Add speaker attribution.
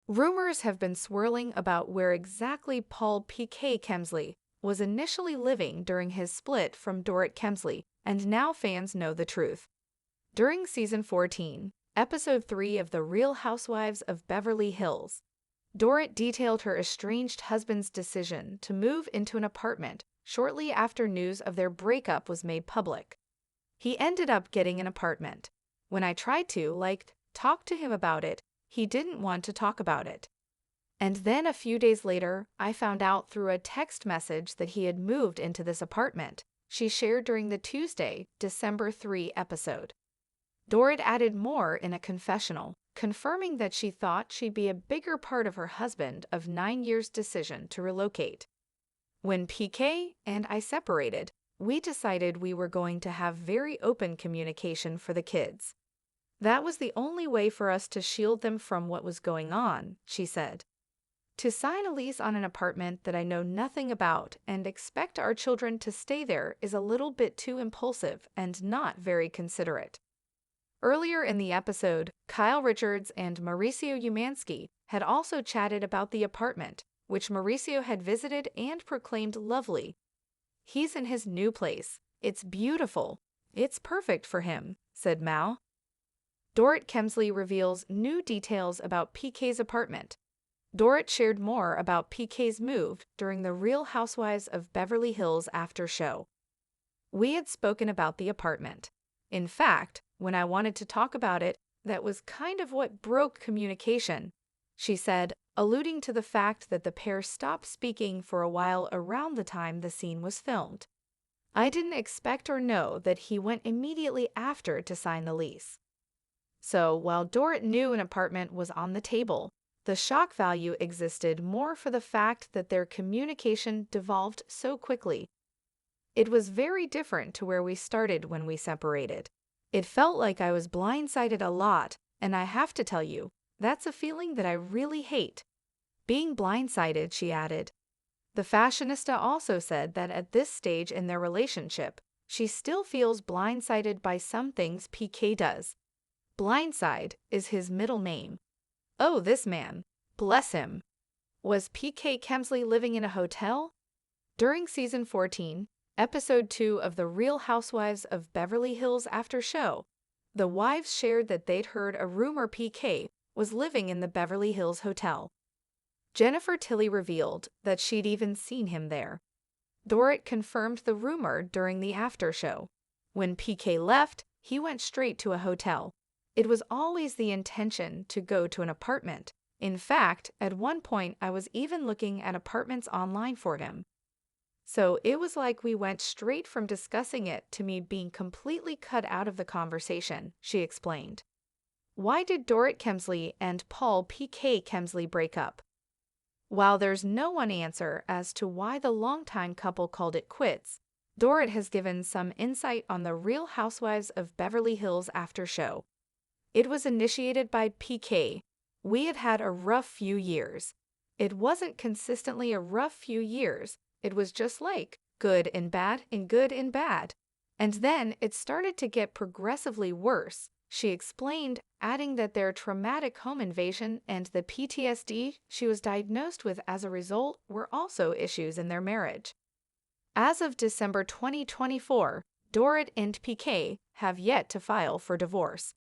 Speaker 1: Rumors have been swirling about where exactly Paul P.K. Kemsley was initially living during his split from Dorit Kemsley, and now fans know the truth. During Season 14, Episode 3 of The Real Housewives of Beverly Hills, Dorit detailed her estranged husband's decision to move into an apartment shortly after news of their breakup was made public. He ended up getting an apartment. When I tried to, talk to him about it, he didn't want to talk about it. And then a few days later, I found out through a text message that he had moved into this apartment, she shared during the Tuesday, December 3 episode. Dorit added more in a confessional, confirming that she thought she'd be a bigger part of her husband of 9 years' decision to relocate. When PK and I separated, we decided we were going to have very open communication for the kids. That was the only way for us to shield them from what was going on, she said. To sign a lease on an apartment that I know nothing about and expect our children to stay there is a little bit too impulsive and not very considerate. Earlier in the episode, Kyle Richards and Mauricio Umansky had also chatted about the apartment, which Mauricio had visited and proclaimed lovely. He's in his new place. It's beautiful. It's perfect for him, said Mao. Dorit Kemsley reveals new details about PK's apartment. Dorit shared more about PK's move during the Real Housewives of Beverly Hills after show. We had spoken about the apartment. In fact, when I wanted to talk about it, that was kind of what broke communication, she said, alluding to the fact that the pair stopped speaking for a while around the time the scene was filmed. I didn't expect or know that he went immediately after to sign the lease. So, while Dorit knew an apartment was on the table, the shock value existed more for the fact that their communication devolved so quickly. It was very different to where we started when we separated. It felt like I was blindsided a lot, and I have to tell you, that's a feeling that I really hate. Being blindsided, she added. The fashionista also said that at this stage in their relationship, she still feels blindsided by some things PK does. Blindside is his middle name. Oh, this man. Bless him. Was PK Kemsley living in a hotel? During Season 14, Episode 2 of The Real Housewives of Beverly Hills after show, the wives shared that they'd heard a rumor PK was living in the Beverly Hills hotel. Jennifer Tilly revealed that she'd even seen him there. Dorit confirmed the rumor during the after show. When PK left, he went straight to a hotel. It was always the intention to go to an apartment. In fact, at one point I was even looking at apartments online for him. So it was like we went straight from discussing it to me being completely cut out of the conversation, she explained. Why did Dorit Kemsley and Paul P.K. Kemsley break up? While there's no one answer as to why the longtime couple called it quits, Dorit has given some insight on the Real Housewives of Beverly Hills after show. It was initiated by PK. We had a rough few years. It wasn't consistently a rough few years. It was just good and bad and good and bad. And then it started to get progressively worse, she explained, adding that their traumatic home invasion and the PTSD she was diagnosed with as a result were also issues in their marriage. As of December 2024, Dorit and PK have yet to file for divorce.